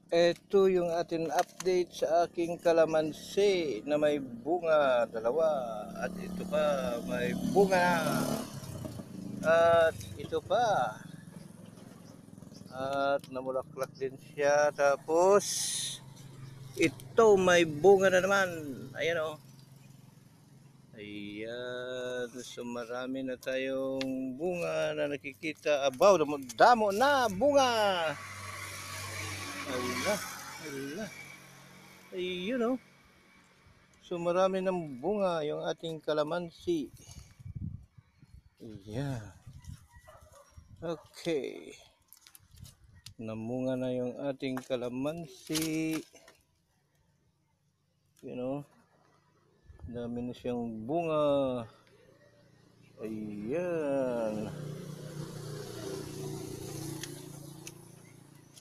Ito yung ating update sa aking kalamansi na may bunga, dalawa. At ito pa, may bunga na. At ito pa. At namulaklak din siya. Tapos, ito may bunga na naman. Ayan o. Ayan. So marami na tayong bunga na nakikita. Abaw, damo na bunga. Ala, ala. Ayun o. So marami ng bunga yung ating kalamansi. Yeah. Okay. Namunga na yung ating kalamansi. You know. Dami na siyang bunga. Ayan.